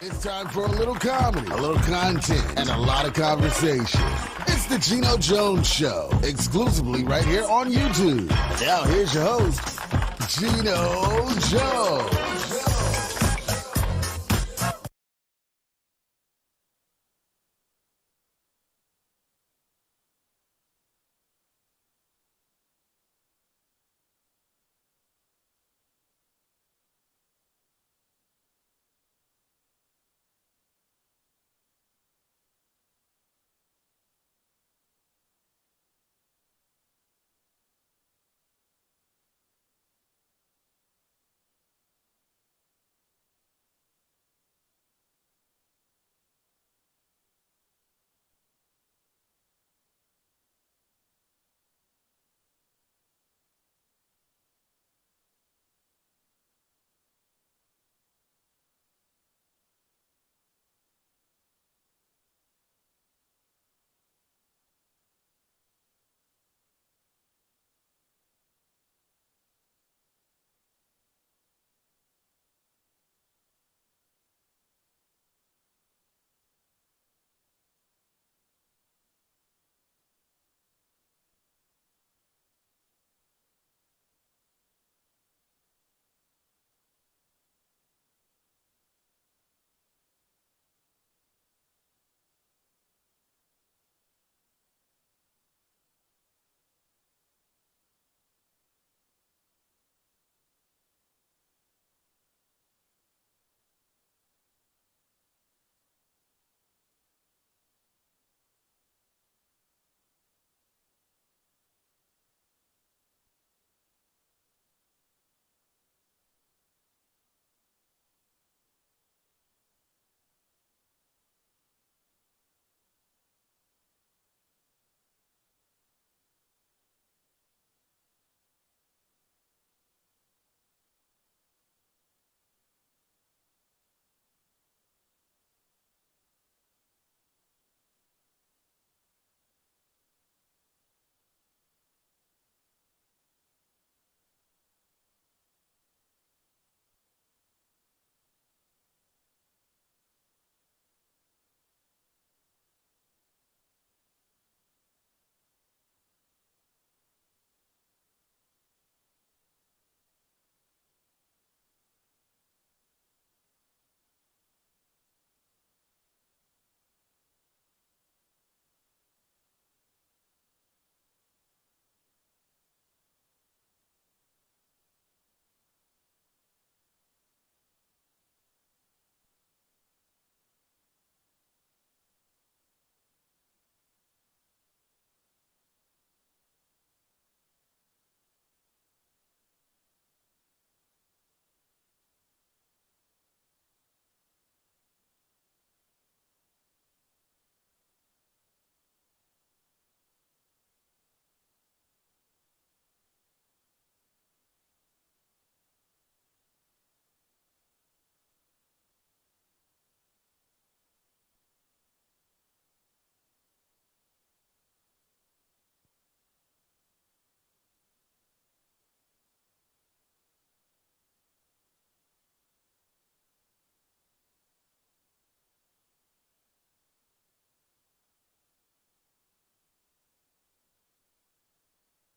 It's time for a little comedy, a little content, and a lot of conversation. It's the Geno Jones Show, exclusively right here on YouTube. And now here's your host, Geno Jones.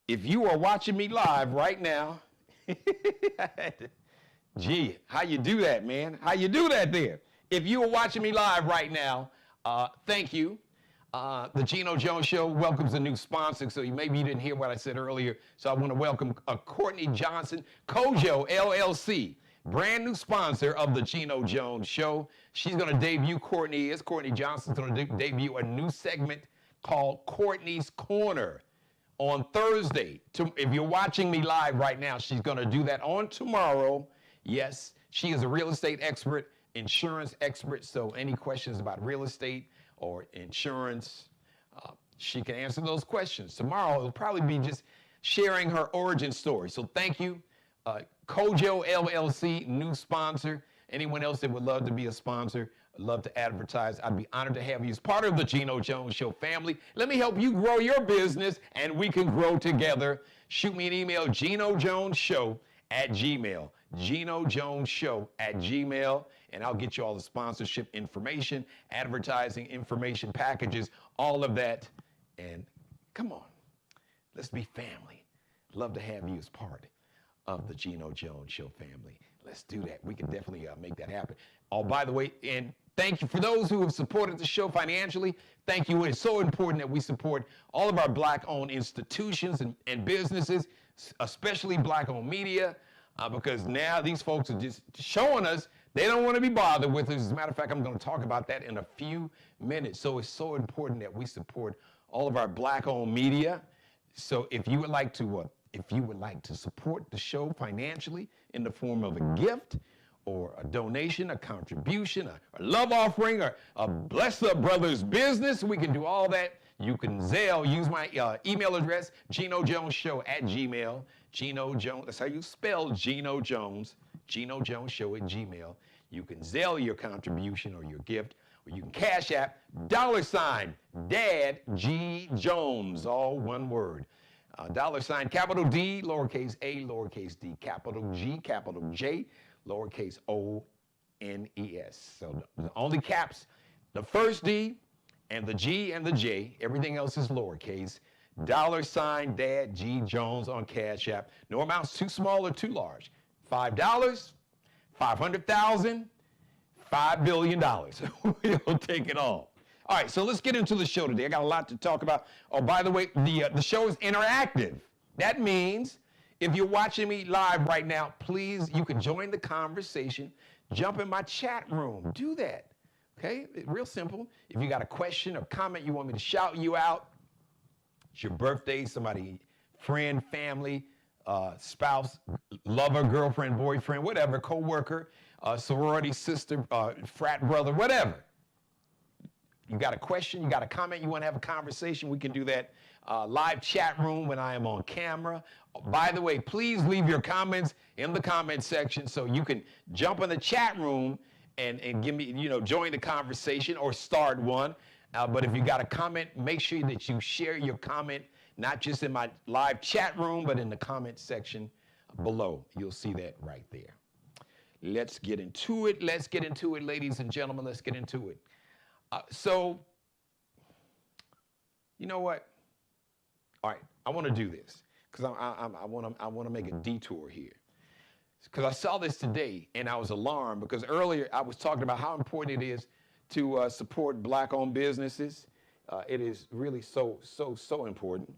If you are watching me live right now, gee, how you do that, man? How you do that there? If you are watching me live right now, thank you. The Geno Jones Show welcomes a new sponsor, so maybe you didn't hear what I said earlier. So I want to welcome Courtney Johnson, Kojo LLC, brand new sponsor of the Geno Jones Show. She's going to debut, Courtney Johnson's going to debut a new segment called Courtney's Corner on Thursday. If you're watching me live right now, she's going to do that on tomorrow. Yes, she is a real estate expert, insurance expert, so any questions about real estate or insurance, she can answer those questions. Tomorrow, it'll probably be just sharing her origin story. So thank you. Kojo LLC, new sponsor. Anyone else that would love to be a sponsor, love to advertise, I'd be honored to have you as part of the Geno Jones Show family. Let me help you grow your business, and we can grow together. Shoot me an email, genojonesshow@gmail. Geno Jones Show at Gmail, and I'll get you all the sponsorship information, advertising information, packages, all of that. And come on, let's be family. Love to have you as part of the Geno Jones Show family. Let's do that. We can definitely make that happen. Oh, by the way, and thank you for those who have supported the show financially. Thank you. It's so important that we support all of our Black-owned institutions and businesses, especially Black-owned media, because now these folks are just showing us they don't want to be bothered with us. As a matter of fact, I'm going to talk about that in a few minutes. So it's so important that we support all of our Black-owned media. So if you would like to support the show financially in the form of a gift or a donation, a contribution, a love offering, or a Bless Up Brothers business, we can do all that. You can Zelle, use my email address, GenoJonesShow@Gmail. Geno Jones, that's how you spell Geno Jones, GenoJonesShow@Gmail. You can Zelle your contribution or your gift, or you can Cash App, $Dad G Jones, all one word. $, capital D, lowercase a, lowercase d, capital G, capital J, lowercase O-N-E-S. So the only caps, the first D and the G and the J, everything else is lowercase. $Dad G Jones on Cash App. No amounts too small or too large. $5, 500,000, $5 billion. We'll take it all. All right, so let's get into the show today. I got a lot to talk about. Oh, by the way, the show is interactive. That means if you're watching me live right now, please, you can join the conversation. Jump in my chat room. Do that, okay? Real simple. If you got a question or comment, you want me to shout you out, it's your birthday, somebody, friend, family, spouse, lover, girlfriend, boyfriend, whatever, co-worker, sorority sister, frat brother, whatever. You got a question, you got a comment, you want to have a conversation, we can do that. Live chat room when I am on camera. By the way, please leave your comments in the comment section so you can jump in the chat room and give me, join the conversation or start one. But if you got a comment, make sure that you share your comment, not just in my live chat room, but in the comment section below. You'll see that right there. Let's get into it. Let's get into it, ladies and gentlemen. Let's get into it. So, you know what? All right, I want to do this because I want to make a detour here. Because I saw this today and I was alarmed because earlier I was talking about how important it is to support Black-owned businesses. It is really so important.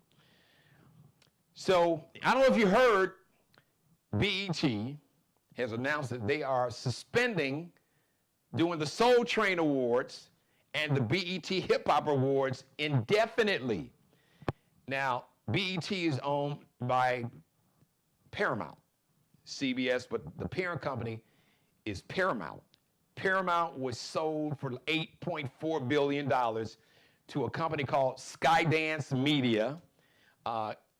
So I don't know if you heard, BET has announced that they are suspending doing the Soul Train Awards and the B.E.T.Hip Awards indefinitely. Now, BET is owned by Paramount, CBS, but the parent company is Paramount. Paramount was sold for $8.4 billion to a company called Skydance Media.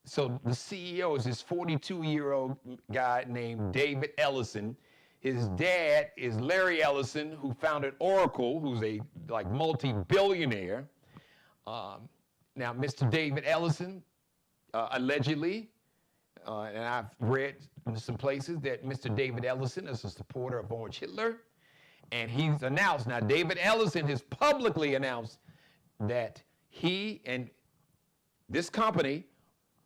So the CEO is this 42-year-old guy named David Ellison. His dad is Larry Ellison, who founded Oracle, who's a multi-billionaire. Now, Mr. David Ellison, allegedly, and I've read in some places that Mr. David Ellison is a supporter of Orange Hitler. And he's announced, now David Ellison has publicly announced that he and this company,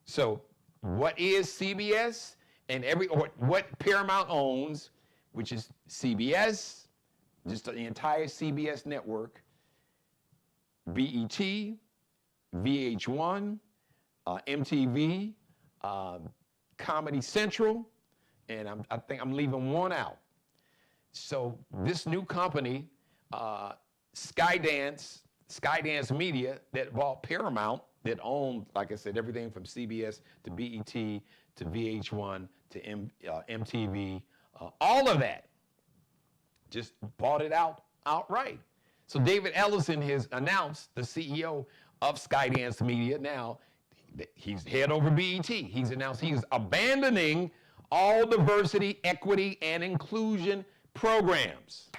so what is CBS and what Paramount owns, which is CBS, just the entire CBS network, BET, VH1, MTV, Comedy Central, and I think I'm leaving one out. So this new company, Skydance Media, that bought Paramount, that owned, like I said, everything from CBS to BET to VH1 to MTV, all of that, just bought it outright. So David Ellison has announced, the CEO of Skydance Media, now he's head over BET. He's announced he is abandoning all diversity, equity, and inclusion programs.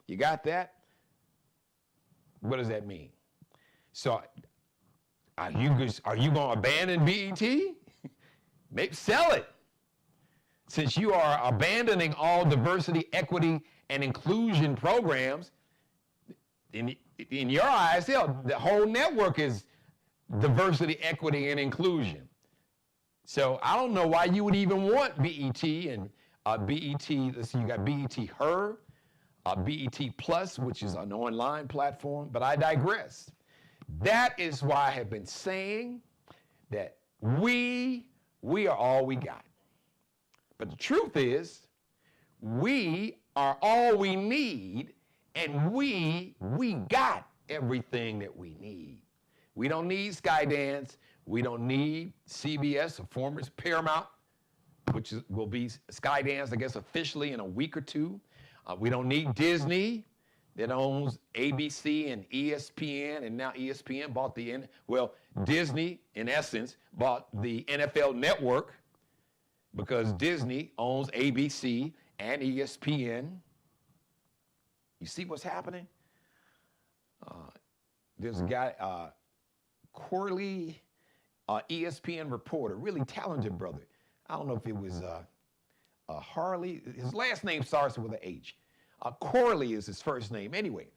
You got that? What does that mean? So are you going to abandon BET? Maybe sell it. since you are abandoning all diversity, equity, and inclusion programs, in your eyes, hell, the whole network is diversity, equity, and inclusion. So I don't know why you would even want BET and BET. Let's see, you got B.E.T.Her, B.E.T. Plus, which is an online platform. But I digress. That is why I have been saying that we are all we got. But the truth is, we are all we need, and we got everything that we need. We don't need Skydance. We don't need CBS, or former Paramount, which will be Skydance, I guess, officially in a week or two. We don't need Disney, that owns ABC and ESPN, and now ESPN bought Disney, in essence, bought the NFL Network, because Disney owns ABC and ESPN. You see what's happening? There's a guy, Corley, ESPN reporter, really talented brother. I don't know if it was Harley. His last name starts with an H. Corley is his first name. Anyway,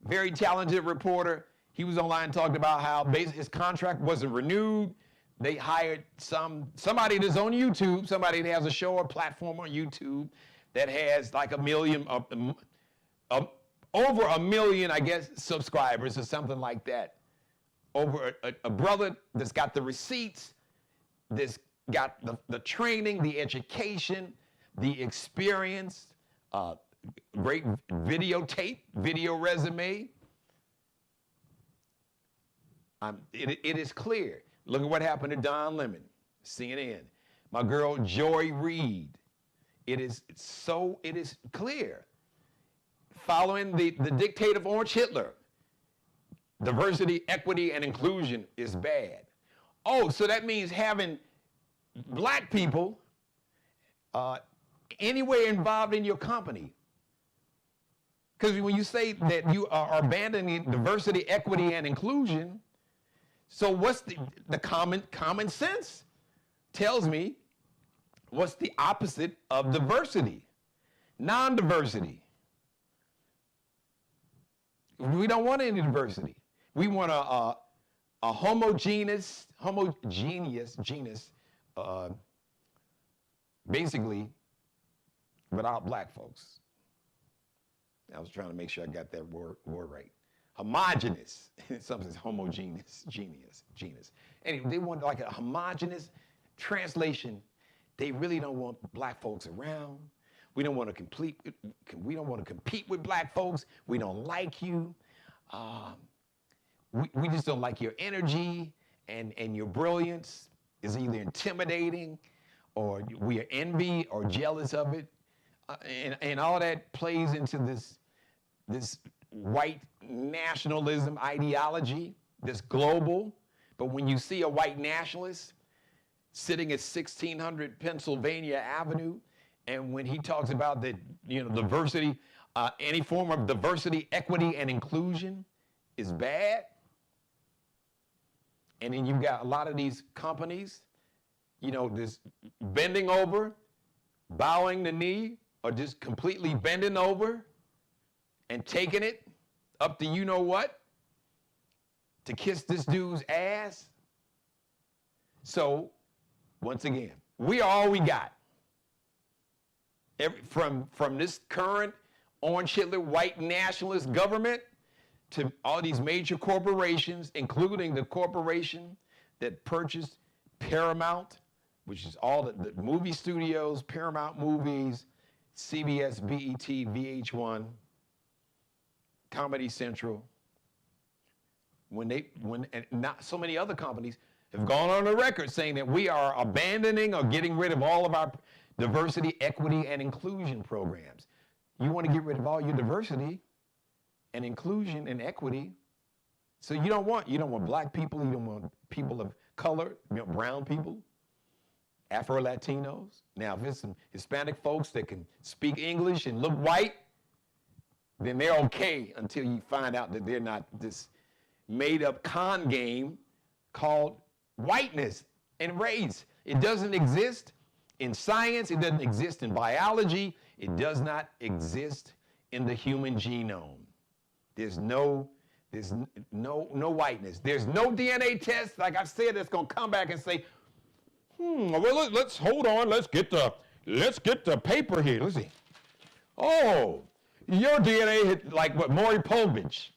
very talented reporter. He was online talking about how his contract wasn't renewed. They hired somebody that's on YouTube, somebody that has a show or platform on YouTube that has like over a million, I guess, subscribers or something like that. Over a brother that's got the receipts, that's got the training, the education, the experience, great videotape, video resume. It is clear. Look at what happened to Don Lemon, CNN. My girl Joy Reid. It is clear. Following the dictate of Orange Hitler, diversity, equity, and inclusion is bad. Oh, so that means having black people anywhere involved in your company. Because when you say that you are abandoning diversity, equity, and inclusion, so what's the common sense tells me what's the opposite of diversity? Non-diversity. We don't want any diversity. We want a homogeneous, basically, without black folks. I was trying to make sure I got that word right. Homogeneous. Something's homogeneous, genus. Anyway, they want like a homogeneous translation. They really don't want black folks around. We don't want to compete with black folks. We don't like you. We just don't like your energy and your brilliance is either intimidating or we are envy or jealous of it. And all that plays into this white nationalism ideology that's global. But when you see a white nationalist sitting at 1600 Pennsylvania Avenue, and when he talks about the diversity, any form of diversity, equity, and inclusion is bad. And then you've got a lot of these companies, this bending over, bowing the knee, or just completely bending over and taking it up to you-know-what to kiss this dude's ass. So, once again, we are all we got. From this current Orange Hitler white nationalist government to all these major corporations, including the corporation that purchased Paramount, which is all the movie studios, Paramount Movies, CBS, BET, VH1, Comedy Central. And not so many other companies have gone on the record saying that we are abandoning or getting rid of all of our diversity, equity, and inclusion programs. You want to get rid of all your diversity and inclusion and equity. So you don't want black people, you don't want people of color, brown people, Afro-Latinos. Now, if it's some Hispanic folks that can speak English and look white, then they're okay until you find out that they're not this made-up con game called whiteness and race. It doesn't exist. in science. It doesn't exist in biology. It does not exist in the human genome. There's no whiteness. There's no DNA test, like I've said, that's going to come back and say, well, let's hold on. Let's get the paper here. Let's see. Oh, your DNA hit like what, Maury Povich.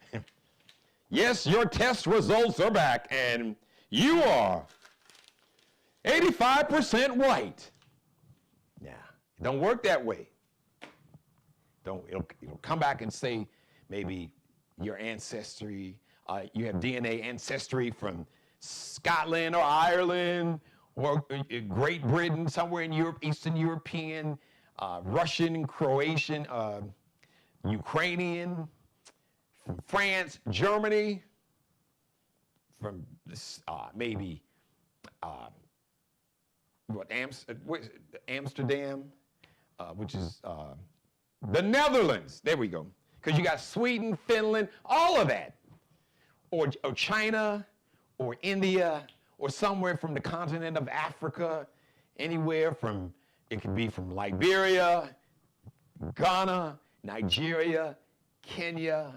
Yes, your test results are back, and you are 85% white. Nah, it don't work that way. It'll come back and say maybe your ancestry, you have DNA ancestry from Scotland or Ireland or Great Britain, somewhere in Europe, Eastern European, Russian, Croatian, Ukrainian, from France, Germany, from maybe Amsterdam, which is the Netherlands. There we go. Because you got Sweden, Finland, all of that. Or China, or India, or somewhere from the continent of Africa, anywhere from, it could be from Liberia, Ghana, Nigeria, Kenya,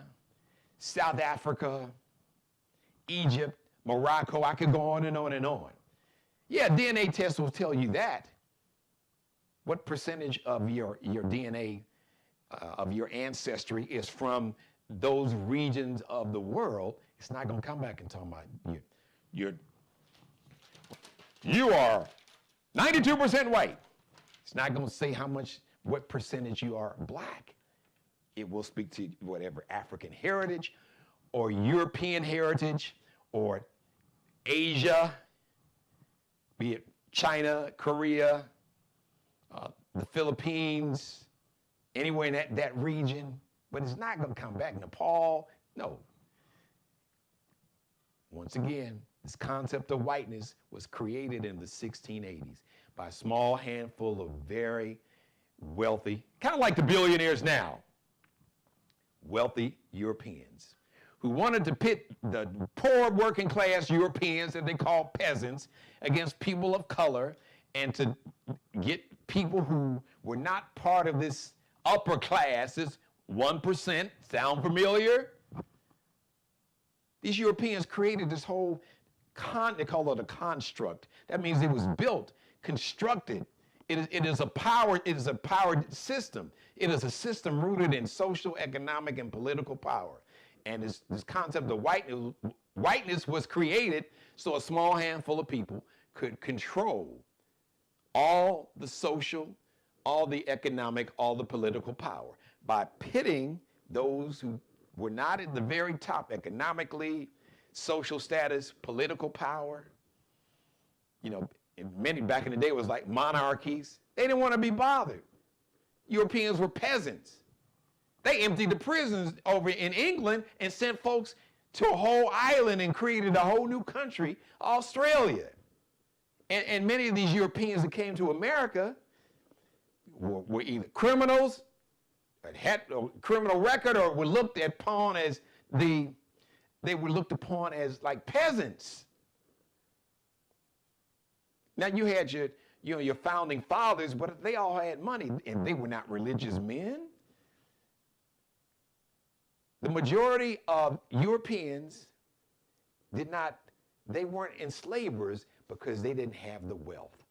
South Africa, Egypt, Morocco. I could go on and on and on. Yeah, DNA tests will tell you that. What percentage of your DNA, of your ancestry is from those regions of the world? It's not going to come back and talk about you are 92% white. It's not going to say what percentage you are black. It will speak to whatever African heritage or European heritage or Asia, be it China, Korea, the Philippines, anywhere in that region. But it's not going to come back. Nepal, no. Once again, this concept of whiteness was created in the 1680s by a small handful of very wealthy, kind of like the billionaires now, wealthy Europeans who wanted to pit the poor working class Europeans that they call peasants against people of color and to get people who were not part of this upper class, this 1%, sound familiar? These Europeans created this whole, they call it a construct. That means it was built, constructed. It is a powered system. It is a system rooted in social, economic, and political power. And this concept of whiteness was created so a small handful of people could control all the social, all the economic, all the political power by pitting those who were not at the very top economically, social status, political power. You know, many back in the day it was like monarchies. They didn't want to be bothered. Europeans were peasants. They emptied the prisons over in England and sent folks to a whole island and created a whole new country, Australia. And many of these Europeans that came to America were either criminals, had a criminal record, or were looked upon as like peasants. Now you had your founding fathers, but they all had money, and they were not religious men. The majority of Europeans they weren't enslavers because they didn't have the wealth.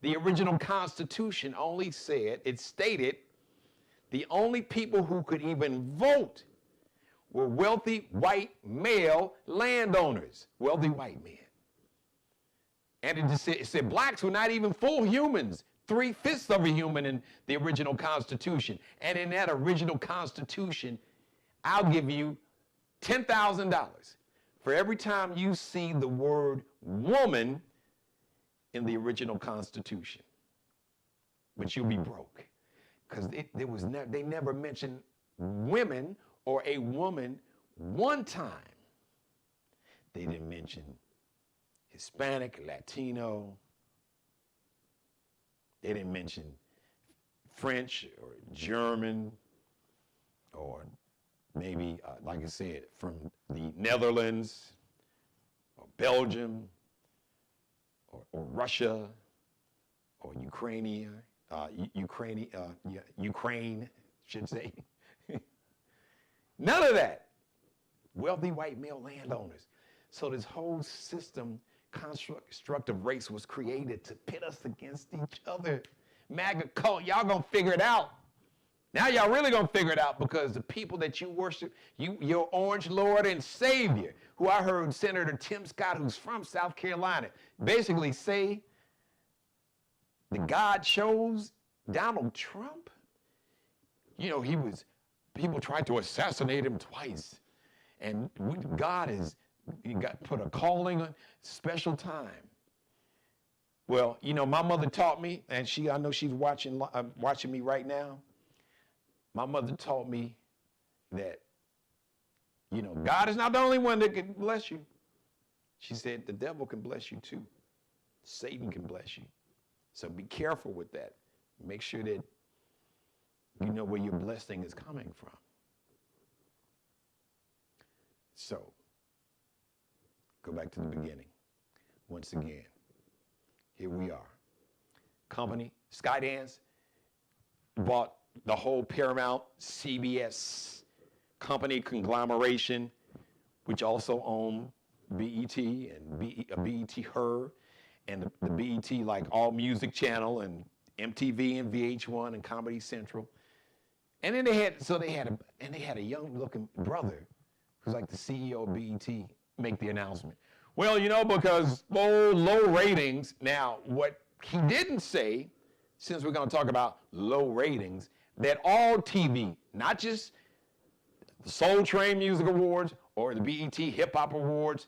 The original Constitution stated the only people who could even vote were wealthy white male landowners, wealthy white men. And it said blacks were not even full humans, 3/5 of a human in the original Constitution. And in that original Constitution, I'll give you $10,000 for every time you see the word woman in the original Constitution. But you'll be broke. Because they never mentioned women or a woman one time. They didn't mention Hispanic, Latino. They didn't mention French or German or maybe, like I said, from the Netherlands or Belgium or Russia or Ukrainian, Ukraine, should say. None of that. Wealthy white male landowners. So this whole system, construct of race was created to pit us against each other. MAGA cult, y'all gonna figure it out. Now y'all really gonna figure it out, because the people that you worship, your orange Lord and Savior, who I heard Senator Tim Scott, who's from South Carolina, basically say that God chose Donald Trump. You know, people tried to assassinate him twice. And God put a calling on special time. Well, you know, my mother taught me, and I know she's watching me right now. My mother taught me that, you know, God is not the only one that can bless you. She said the devil can bless you too. Satan can bless you. So be careful with that. Make sure that you know where your blessing is coming from. So, go back to the beginning. Once again, here we are. Company, Skydance, bought the whole Paramount CBS company conglomeration, which also owned B.E.T. and B.E.T.Hip and the B.E.T. like All Music Channel and MTV and VH1 and Comedy Central. And then they had a young looking brother who's like the CEO of B.E.T. make the announcement. Well, you know, because low ratings. Now, what he didn't say, since we're going to talk about low ratings, that all TV, not just the Soul Train Music Awards or the B.E.T. Hip Hop Awards,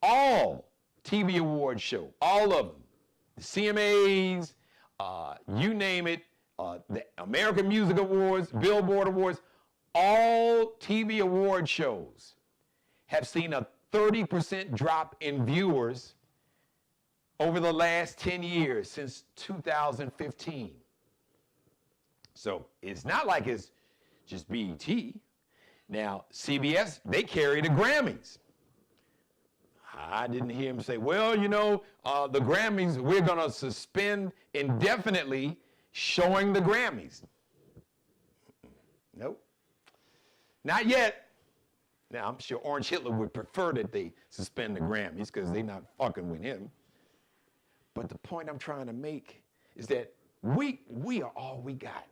all TV awards show, all of them, the CMAs, you name it, the American Music Awards, Billboard Awards, all TV award shows have seen a 30% drop in viewers over the last 10 years, since 2015. So it's not like it's just BET. Now, CBS, they carry the Grammys. I didn't hear him say, well, you know, the Grammys, we're going to suspend indefinitely showing the Grammys. Nope. Not yet. Now, I'm sure Orange Hitler would prefer that they suspend the Grammys, because they're not fucking with him. But the point I'm trying to make is that we are all we got.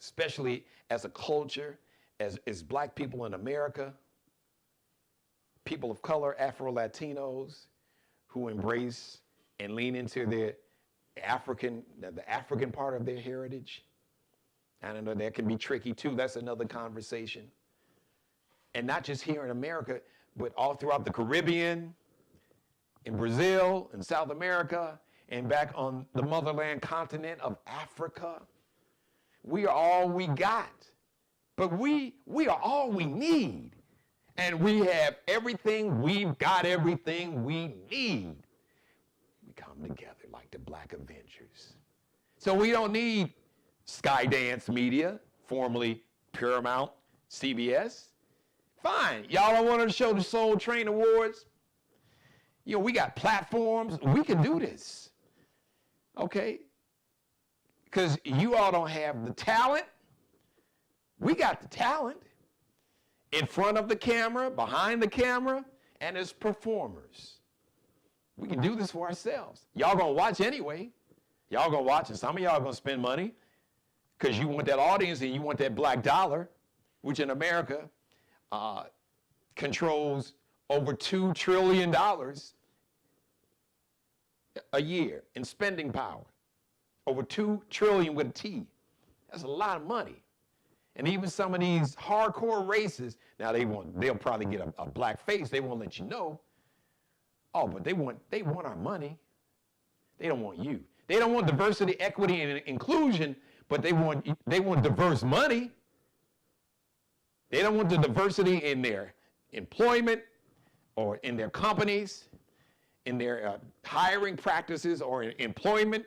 Especially as a culture, as black people in America, people of color, Afro-Latinos, who embrace and lean into the African part of their heritage. I don't know, that can be tricky too. That's another conversation. And not just here in America, but all throughout the Caribbean, in Brazil, in South America, and back on the motherland continent of Africa. We are all we got. But we are all we need. And we have everything, we've got everything we need. We come together like the Black Avengers. So we don't need Skydance Media, formerly Paramount, CBS. Fine, y'all don't want to show the Soul Train Awards? You know, we got platforms, we can do this, okay? Because you all don't have the talent. We got the talent. In front of the camera, behind the camera, and as performers. We can do this for ourselves. Y'all gonna watch anyway. Y'all gonna watch, and some of y'all gonna spend money because you want that audience and you want that black dollar, which in America controls over $2 trillion a year in spending power. Over $2 trillion with a T. That's a lot of money. And even some of these hardcore races, now they'll probably get a black face. They won't let you know. Oh, but they want our money. They don't want you. They don't want diversity, equity, and inclusion, but they want diverse money. They don't want the diversity in their employment or in their companies, in their hiring practices or in employment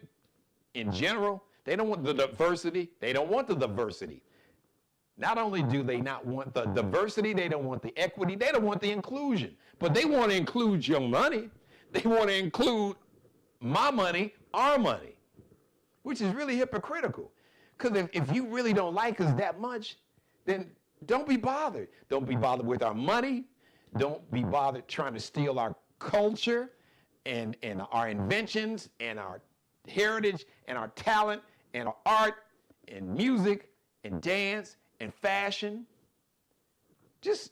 in general. They don't want the diversity. They don't want the diversity. Not only do they not want the diversity, they don't want the equity, they don't want the inclusion, but they want to include your money. They want to include my money, our money, which is really hypocritical. Because if you really don't like us that much, then don't be bothered. Don't be bothered with our money. Don't be bothered trying to steal our culture and our inventions and our heritage and our talent and our art and music and dance and fashion. Just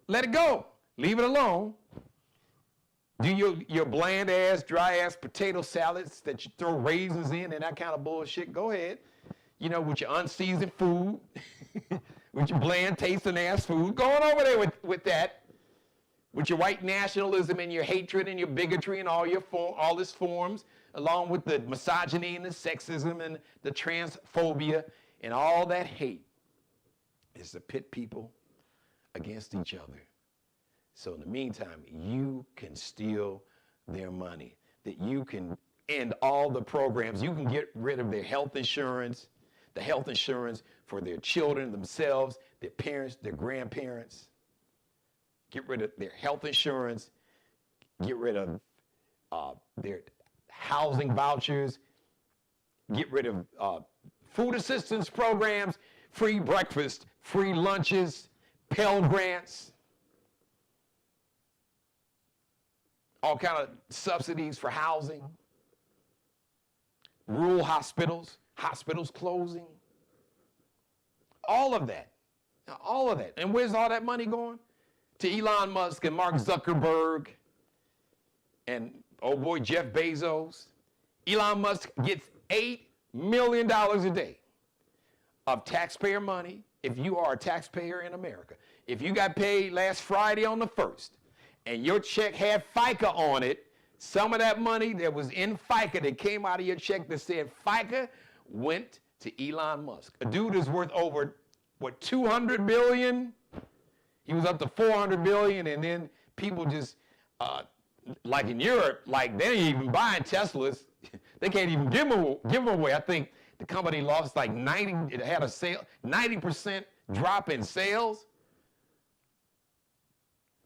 let it go. Leave it alone. Do your bland ass, dry ass potato salads that you throw raisins in and that kind of bullshit. Go ahead. You know, with your unseasoned food, with your bland tasting ass food. Go on over there with that. With your white nationalism and your hatred and your bigotry and all its forms, along with the misogyny and the sexism and the transphobia and all that hate, is to pit people against each other. So in the meantime, you can steal their money, that you can end all the programs. You can get rid of their health insurance, the health insurance for their children, themselves, their parents, their grandparents. Get rid of their health insurance, get rid of their housing vouchers, get rid of food assistance programs, free breakfast, free lunches, Pell Grants, all kind of subsidies for housing, rural hospitals, hospitals closing, all of that. Now, all of that. And where's all that money going? To Elon Musk and Mark Zuckerberg and old boy Jeff Bezos. Elon Musk gets $8 million a day of taxpayer money if you are a taxpayer in America. If you got paid last Friday on the 1st and your check had FICA on it, some of that money that was in FICA that came out of your check that said FICA went to Elon Musk. A dude is worth over, what, 200 billion? He was up to 400 billion, and then people just, like in Europe, like they ain't even buying Teslas. They can't even give them away. I think the company lost like 90% drop in sales.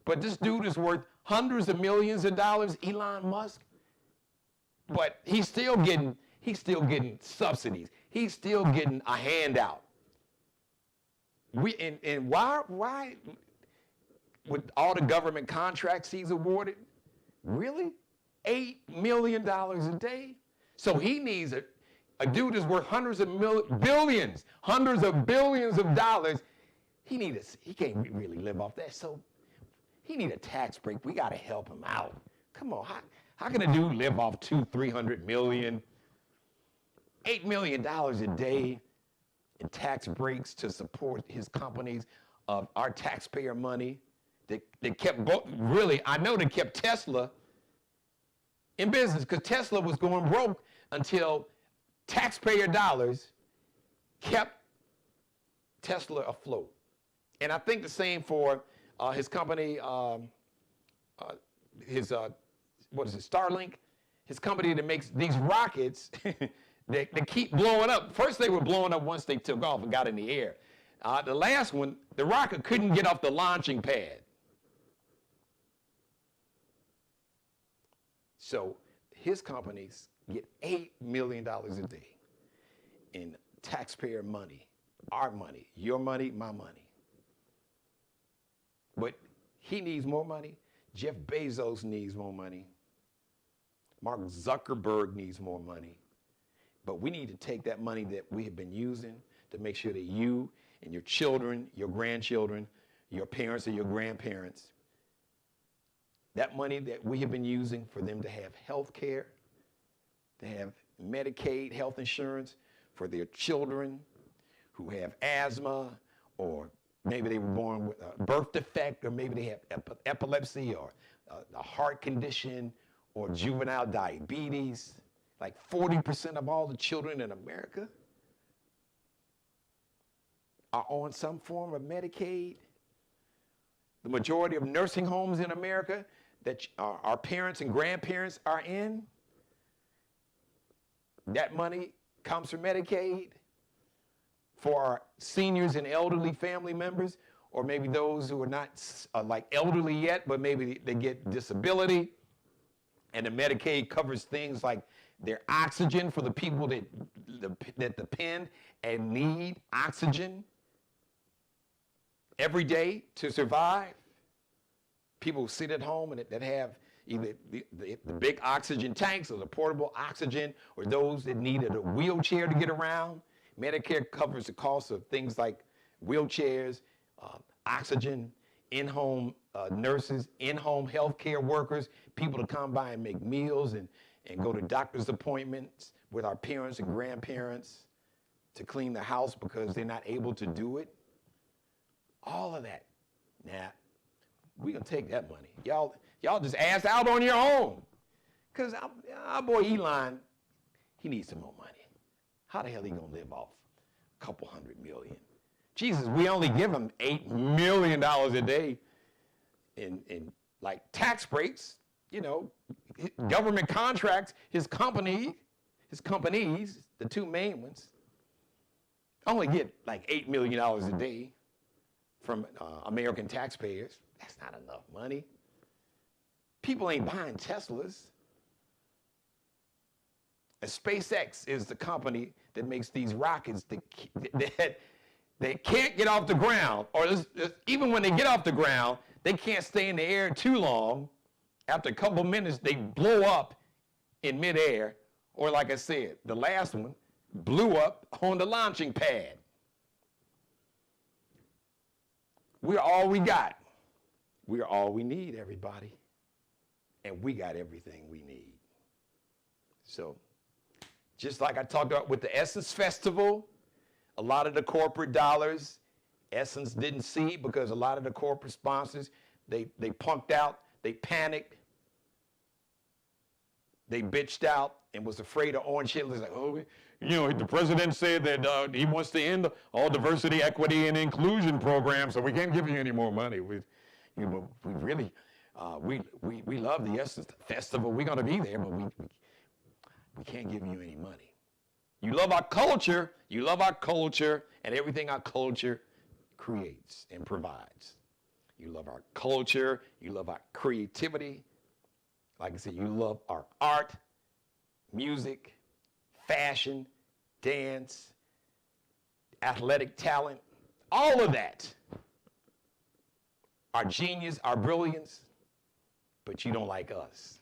But this dude is worth hundreds of millions of dollars, Elon Musk. But he's still getting subsidies. He's still getting a handout. And why? With all the government contracts he's awarded, really? $8 million a day? So he needs a dude that's worth hundreds of billions of dollars. He can't really live off that. So he need a tax break. We got to help him out. Come on, how can a dude live off $200-300 million? $8 million a day in tax breaks to support his companies of our taxpayer money. They kept I know they kept Tesla in business because Tesla was going broke until taxpayer dollars kept Tesla afloat. And I think the same for his company, Starlink, his company that makes these rockets that keep blowing up. First they were blowing up once they took off and got in the air. The last one, the rocket couldn't get off the launching pad. So his companies get $8 million a day in taxpayer money, our money, your money, my money. But he needs more money. Jeff Bezos needs more money. Mark Zuckerberg needs more money. But we need to take that money that we have been using to make sure that you and your children, your grandchildren, your parents or your grandparents, that money that we have been using for them to have health care, to have Medicaid health insurance for their children who have asthma, or maybe they were born with a birth defect, or maybe they have epilepsy or a heart condition or juvenile diabetes. Like 40% of all the children in America are on some form of Medicaid. The majority of nursing homes in America that our parents and grandparents are in, that money comes from Medicaid for our seniors and elderly family members, or maybe those who are not like elderly yet, but maybe they get disability And the Medicaid covers things like their oxygen for the people that depend and need oxygen every day to survive. People who sit at home and that have either the big oxygen tanks or the portable oxygen, or those that needed a wheelchair to get around. Medicare covers the cost of things like wheelchairs, oxygen, in-home nurses, in-home healthcare workers, people to come by and make meals and go to doctor's appointments with our parents and grandparents, to clean the house because they're not able to do it. All of that. Now, we're going to take that money. Y'all just ass out on your own. Because our boy Elon, he needs some more money. How the hell he going to live off a couple $100 million? Jesus, we only give him $8 million a day in like tax breaks, government contracts. His companies, the two main ones, only get like $8 million a day from American taxpayers. That's not enough money. People ain't buying Teslas. And SpaceX is the company that makes these rockets that they can't get off the ground, or even when they get off the ground, they can't stay in the air too long. After a couple minutes, they blow up in midair, or like I said, the last one blew up on the launching pad. We're all we got. We're all we need, everybody. And we got everything we need. So, just like I talked about with the Essence Festival, a lot of the corporate dollars, Essence didn't see, because a lot of the corporate sponsors, they punked out, they panicked, they bitched out and was afraid of Orange Hitler's like, the president said that he wants to end all diversity, equity, and inclusion programs, so we can't give you any more money. We really love the Essence Festival. We're going to be there, but we can't give you any money. You love our culture, and everything our culture creates and provides. You love our culture, you love our creativity. Like I said, you love our art, music, fashion, dance, athletic talent, all of that. Our genius, our brilliance, but you don't like us.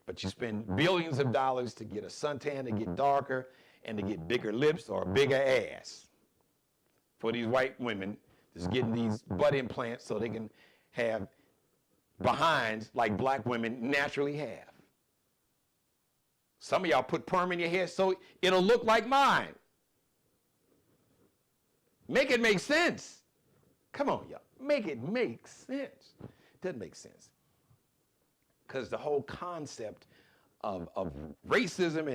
But you spend billions of dollars to get a suntan, to get darker, and to get bigger lips or a bigger ass. For these white women that's getting these butt implants so they can have behinds like black women naturally have. Some of y'all put perm in your hair so it'll look like mine. Make it make sense. Come on, y'all. Make it make sense. Doesn't make sense. Because the whole concept of racism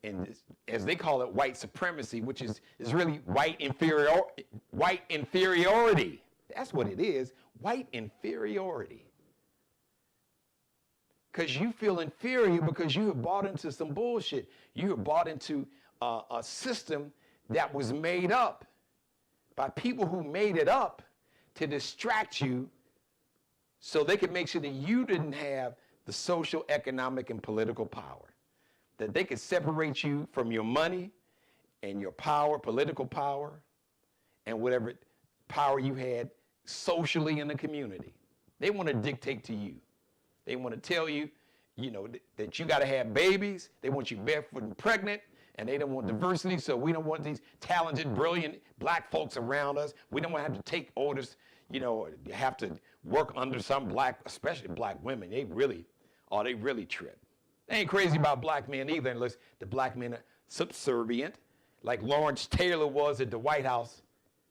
and this, as they call it, white supremacy, which is really white inferiority. That's what it is, white inferiority. Because you feel inferior because you have bought into some bullshit. You have bought into a system that was made up by people who made it up to distract you so they could make sure that you didn't have the social, economic, and political power. That they could separate you from your money and your power, political power, and whatever power you had socially in the community. They want to dictate to you. They want to tell you, that you got to have babies. They want you barefoot and pregnant, and they don't want diversity, so we don't want these talented, brilliant black folks around us. We don't want to have to take orders, have to work under some black, especially black women. They really trip. They ain't crazy about black men either, unless the black men are subservient, like Lawrence Taylor was at the White House,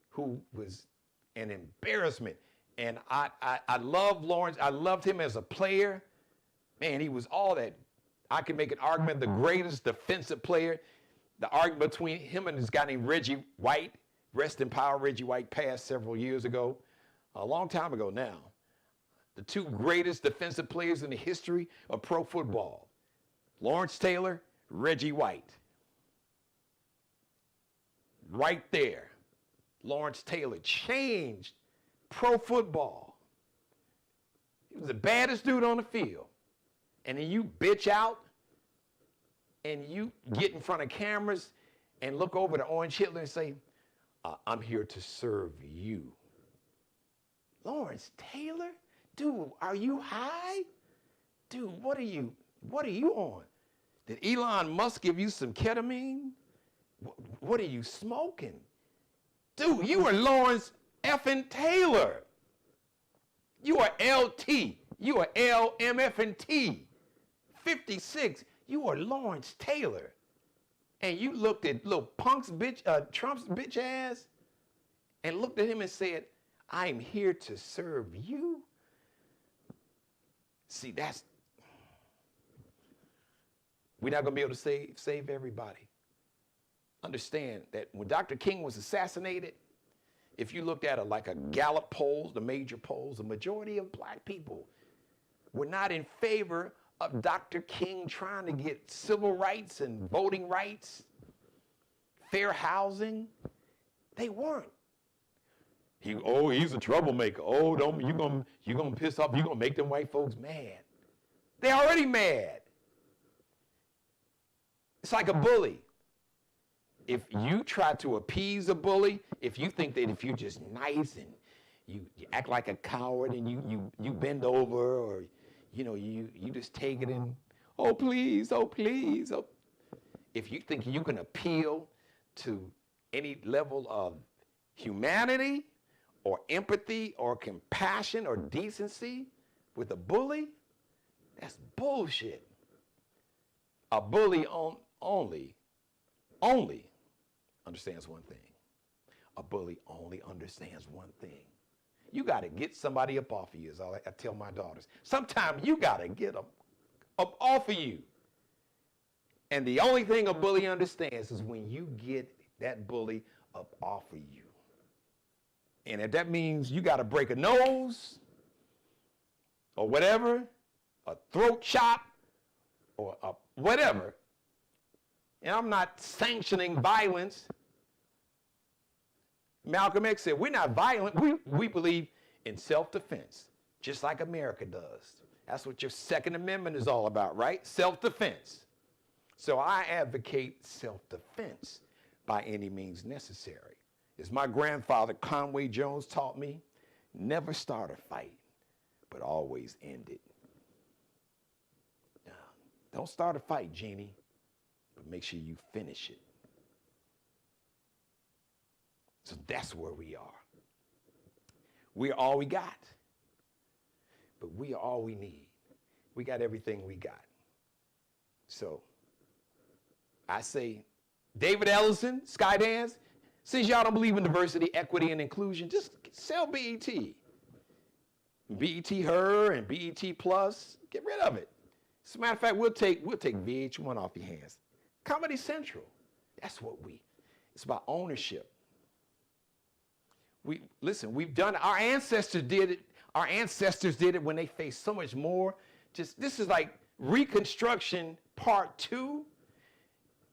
who was an embarrassment. And I love Lawrence. I loved him as a player. Man, he was all that. I can make an argument, the greatest defensive player. The argument between him and this guy named Reggie White, rest in power, Reggie White passed several years ago, a long time ago now. The two greatest defensive players in the history of pro football, Lawrence Taylor, Reggie White. Right there, Lawrence Taylor changed pro football. He was the baddest dude on the field. and then you bitch out, and you get in front of cameras and look over to Orange Hitler and say, I'm here to serve you. Lawrence Taylor? Dude, are you high? Dude, what are you on? Did Elon Musk give you some ketamine? What are you smoking? Dude, you are Lawrence effing Taylor. You are LT. You are LMF&T. 56. You are Lawrence Taylor. And you looked at little Trump's bitch ass, and looked at him and said, I'm here to serve you. See, we're not going to be able to save everybody. Understand that when Dr. King was assassinated, if you looked at it like a Gallup polls, the major polls, the majority of black people were not in favor of Dr. King trying to get civil rights and voting rights, fair housing. They weren't. He's a troublemaker. Oh, you're gonna piss off, you're gonna make them white folks mad. They're already mad. It's like a bully. If you try to appease a bully, if you think that if you're just nice and you act like a coward and you bend over, or you just take it and oh please. If you think you can appeal to any level of humanity or empathy or compassion or decency with a bully, that's bullshit. A bully only understands one thing. A bully only understands one thing. You got to get somebody up off of you, as I tell my daughters. Sometimes you got to get them up off of you. And the only thing a bully understands is when you get that bully up off of you. And if that means you got to break a nose or whatever, a throat chop or whatever, and I'm not sanctioning violence. Malcolm X said, we're not violent. We believe in self-defense, just like America does. That's what your Second Amendment is all about, right? Self-defense. So I advocate self-defense by any means necessary. As my grandfather, Conway Jones, taught me, never start a fight, but always end it. Now, don't start a fight, Jeannie, but make sure you finish it. So that's where we are. We're all we got, but we are all we need. We got everything we got. So I say, David Ellison, Skydance, since y'all don't believe in diversity, equity, and inclusion, just sell BET. B.E.T.Her and B.E.T. Plus, get rid of it. As a matter of fact, we'll take VH1 off your hands. Comedy Central, that's what it's about ownership. We've done it. Our ancestors did it. Our ancestors did it when they faced so much more. This is like Reconstruction Part 2.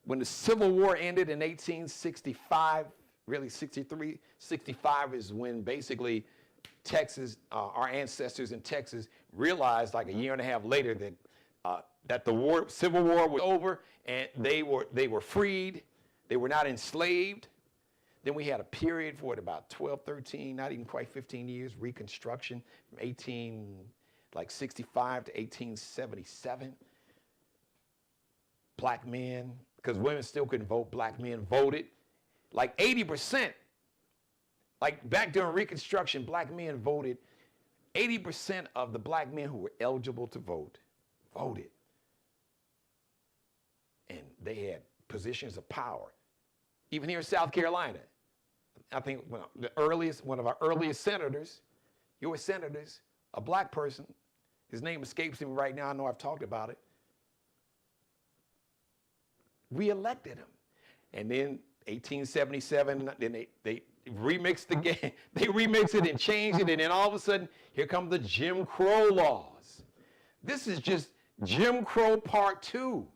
When the Civil War ended in 1865, really 63, 65 is when basically Texas, our ancestors in Texas realized like a year and a half later that the Civil War was over and they were freed. They were not enslaved. Then we had a period for about 12, 13, not even quite 15 years, Reconstruction from 1865 to 1877. Black men, because women still couldn't vote, black men voted. Like 80%, like back during Reconstruction, black men voted. 80% of the black men who were eligible to vote, voted. And they had positions of power. Even here in South Carolina, I think one of our earliest senators, U.S. senators, a black person, his name escapes me right now, I know I've talked about it. We elected him. And then 1877, then they remixed the game. They remixed it and changed it, and then all of a sudden, here come the Jim Crow laws. This is just Jim Crow Part 2.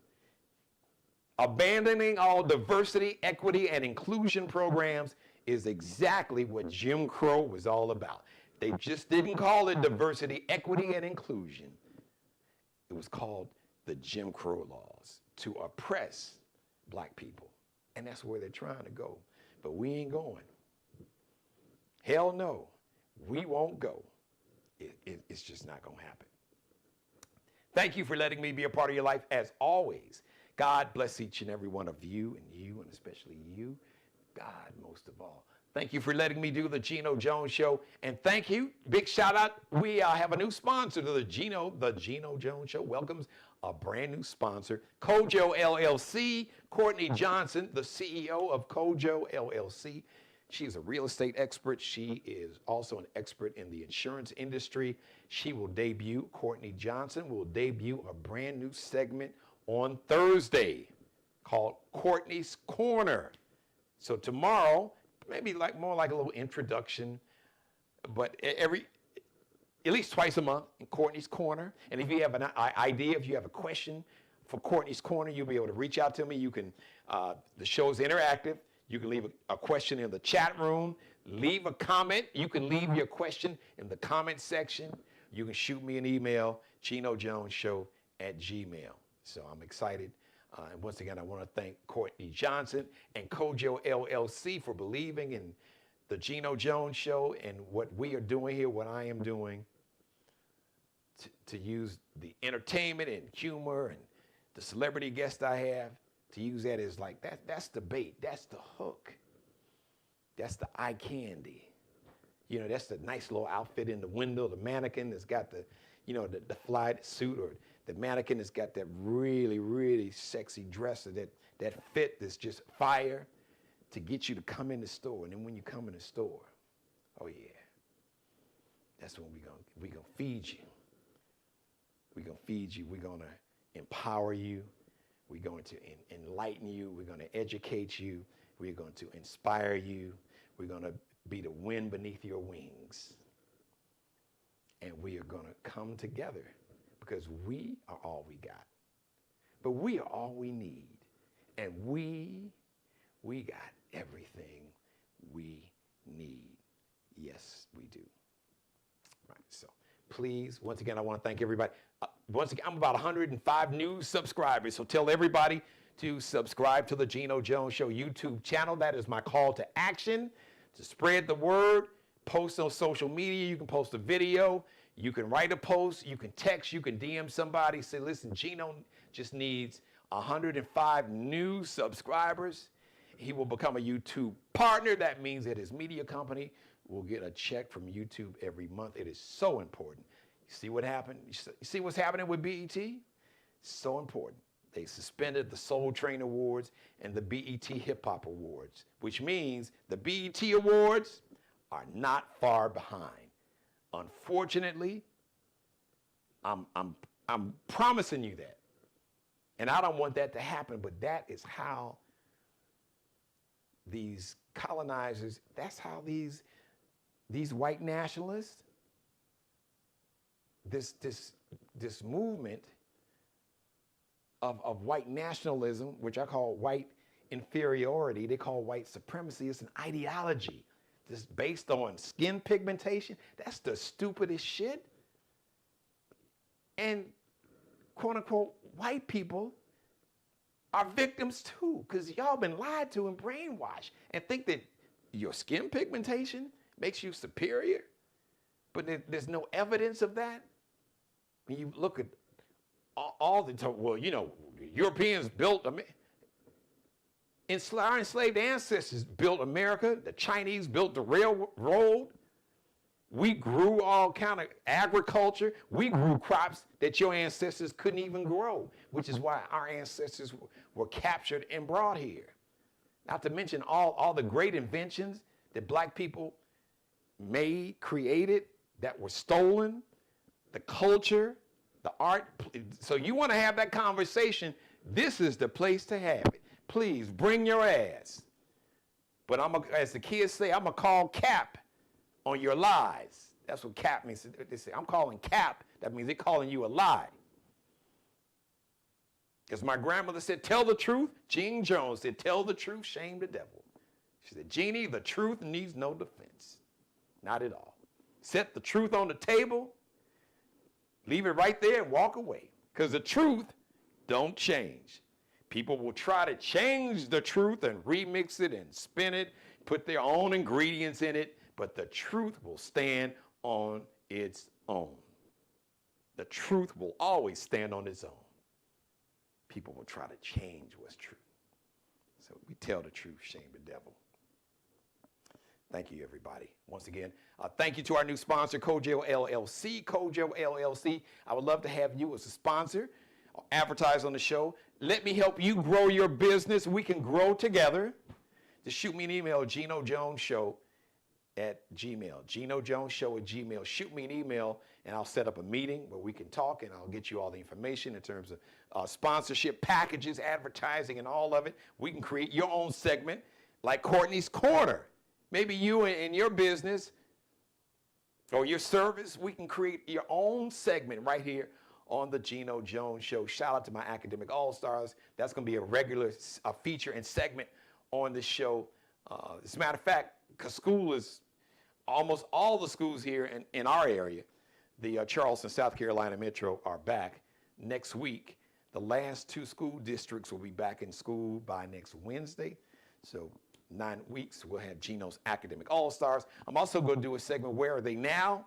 Abandoning all diversity, equity, and inclusion programs is exactly what Jim Crow was all about. They just didn't call it diversity, equity, and inclusion. It was called the Jim Crow laws to oppress black people. And that's where they're trying to go. But we ain't going. Hell no, we won't go. It's just not going to happen. Thank you for letting me be a part of your life. As always, God bless each and every one of you, and especially you. God, most of all. Thank you for letting me do the Geno Jones Show. And thank you. Big shout out. We have a new sponsor to the Geno Jones Show. Welcomes a brand new sponsor, Kojo LLC. Courtney Johnson, the CEO of Kojo LLC. She's a real estate expert. She is also an expert in the insurance industry. Courtney Johnson will debut a brand new segment on Thursday called Courtney's Corner. So tomorrow, maybe more like a little introduction, but at least twice a month in Courtney's Corner. And if you have an idea, if you have a question for Courtney's Corner, you'll be able to reach out to me. You can, the show's interactive. You can leave a question in the chat room, leave a comment. You can leave your question in the comment section. You can shoot me an email, GenoJonesShow@gmail. So I'm excited. And once again, I want to thank Courtney Johnson and Kojo LLC for believing in the Geno Jones Show and what we are doing here, what I am doing, to use the entertainment and humor and the celebrity guests I have, to use that as like, that's the bait, that's the hook, that's the eye candy. You know, that's the nice little outfit in the window, the mannequin that's got the, the fly suit, or the mannequin that's got that really, really sexy dress, or that fit that's just fire to get you to come in the store. And then when you come in the store, oh yeah, that's when we're gonna feed you. We're gonna feed you. We're gonna empower you. We're going to enlighten you. We're going to educate you. We're going to inspire you. We're going to be the wind beneath your wings. And we are going to come together because we are all we got. But we are all we need. And we got everything we need. Yes, we do. Right, so please, once again, I want to thank everybody. Once again, I'm about 105 new subscribers, so tell everybody to subscribe to the Geno Jones Show YouTube channel. That is my call to action, to spread the word, post on social media. You can post a video, you can write a post, you can text, you can DM somebody, say, listen, Geno just needs 105 new subscribers. He will become a YouTube partner. That means that his media company will get a check from YouTube every month. It is so important. You see what happened? You see what's happening with B.E.T.? So important. They suspended the Soul Train Awards and the B.E.T.Hip Awards, which means the B.E.T. Awards are not far behind. Unfortunately, I'm promising you that. And I don't want that to happen, but that is how these colonizers, that's how these white nationalists, this movement of white nationalism, which I call white inferiority, they call white supremacy. It's an ideology that's based on skin pigmentation. That's the stupidest shit. And quote unquote white people are victims too, because y'all been lied to and brainwashed and think that your skin pigmentation makes you superior, but there's no evidence of that. When you look at all the time, well, Europeans built, our enslaved ancestors built America. The Chinese built the railroad. We grew all kind of agriculture. We grew crops that your ancestors couldn't even grow, which is why our ancestors were captured and brought here. Not to mention all the great inventions that black people made, created, that were stolen. The culture, the art. So you want to have that conversation, this is the place to have it. Please bring your ass. But as the kids say, I'm going to call cap on your lies. That's what cap means. They say, I'm calling cap. That means they're calling you a lie. As my grandmother said, tell the truth. Jean Jones said, tell the truth, shame the devil. She said, Jeannie, the truth needs no defense. Not at all. Set the truth on the table. Leave it right there and walk away. because the truth don't change. People will try to change the truth and remix it and spin it, put their own ingredients in it, but the truth will stand on its own. The truth will always stand on its own. People will try to change what's true. So we tell the truth, shame the devil. Thank you, everybody. Once again, thank you to our new sponsor, Kojo LLC. Kojo LLC. I would love to have you as a sponsor, advertise on the show. Let me help you grow your business. We can grow together. Just shoot me an email, GenoJonesShow@gmail. GenoJonesShow@gmail. Shoot me an email, and I'll set up a meeting where we can talk, and I'll get you all the information in terms of sponsorship packages, advertising, and all of it. We can create your own segment like Courtney's Corner. Maybe you in your business or your service, we can create your own segment right here on the Geno Jones Show. Shout out to my academic all-stars. That's going to be a regular feature and segment on this show. As a matter of fact, because school is almost all the schools here in our area, the Charleston, South Carolina Metro, are back next week. The last 2 school districts will be back in school by next Wednesday. So 9 weeks, we'll have Geno's Academic All-Stars. I'm also going to do a segment, Where Are They Now?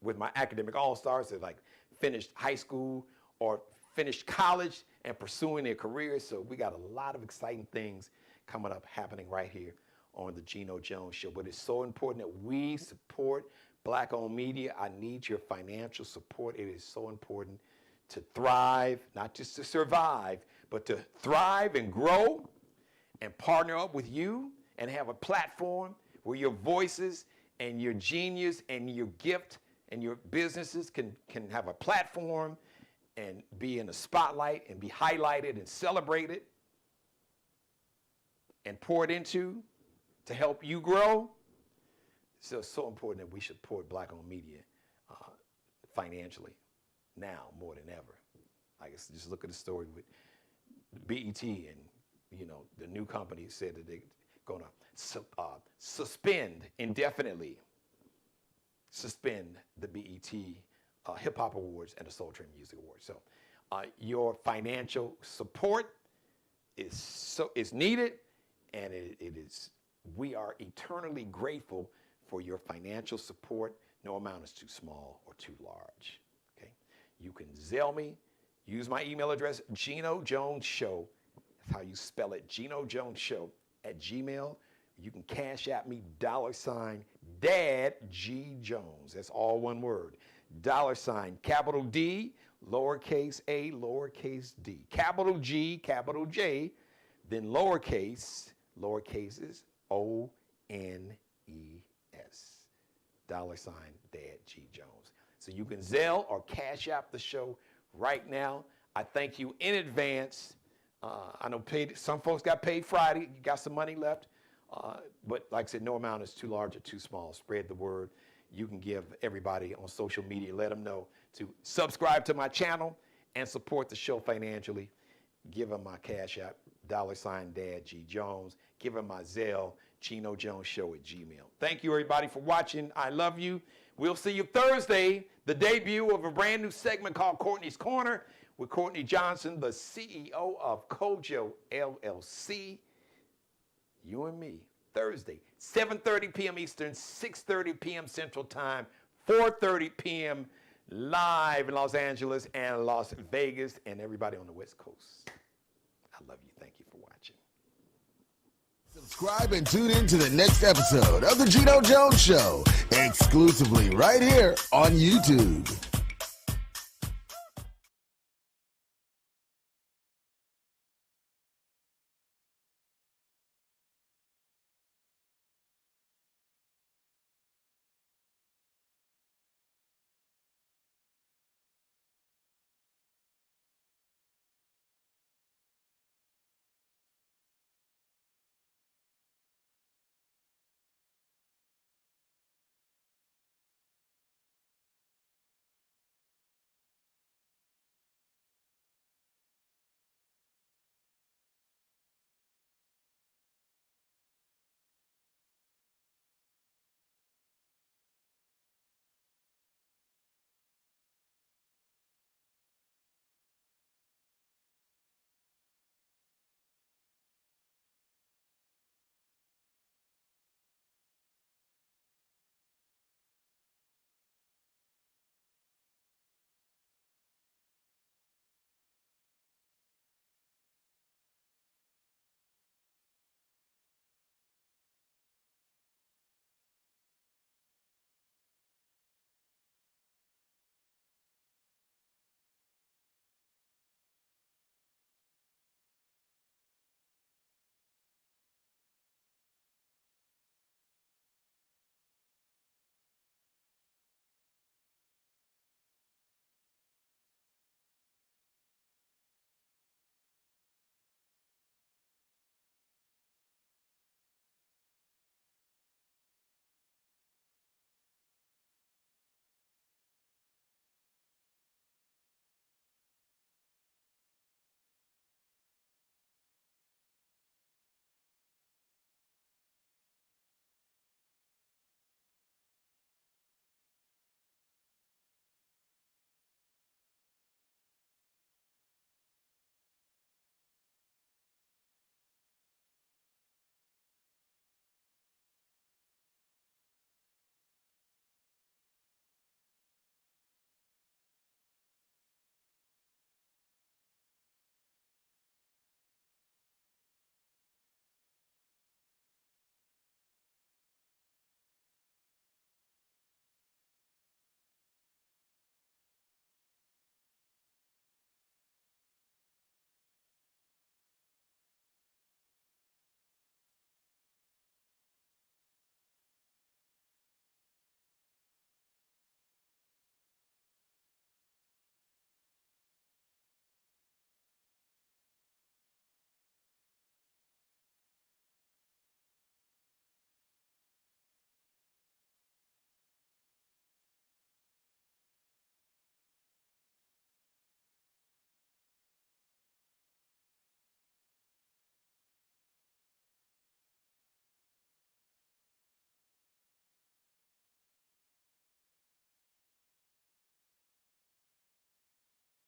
With my Academic All-Stars that like finished high school or finished college and pursuing their careers. So we got a lot of exciting things coming up, happening right here on the Geno Jones Show. But it's so important that we support Black-owned media. I need your financial support. It is so important to thrive, not just to survive, but to thrive and grow and partner up with you and have a platform where your voices and your genius and your gift and your businesses can have a platform and be in the spotlight and be highlighted and celebrated and poured into to help you grow. So it's so important that we support Black-owned media financially now more than ever. I guess just look at the story with B.E.T. and the new company said that they're going to suspend indefinitely the B.E.T. Hip-Hop Awards and the Soul Train Music Awards. So your financial support is needed, and we are eternally grateful for your financial support. No amount is too small or too large. Okay, you can Zelle me. Use my email address, Geno Jones Show. That's how you spell it, Geno Jones Show @gmail. You can cash at me $Dad G Jones. That's all one word. $, capital D, lowercase a, lowercase d. Capital G, capital J, then lowercases, O-N-E-S. $Dad G Jones. So you can Zelle or cash app the show right now. I thank you in advance. I know some folks got paid Friday. You got some money left. But like I said, no amount is too large or too small. Spread the word. You can give everybody on social media, let them know to subscribe to my channel and support the show financially. Give them my cash app, $Dad G Jones. Give them my Zelle, Geno Jones Show @gmail. Thank you, everybody, for watching. I love you. We'll see you Thursday, the debut of a brand new segment called Courtney's Corner with Courtney Johnson, the CEO of Kojo LLC. You and me, Thursday, 7:30 p.m. Eastern, 6:30 p.m. Central Time, 4:30 p.m. live in Los Angeles and Las Vegas and everybody on the West Coast. I love you. Thank you for watching. Subscribe and tune in to the next episode of The Geno Jones Show, exclusively right here on YouTube.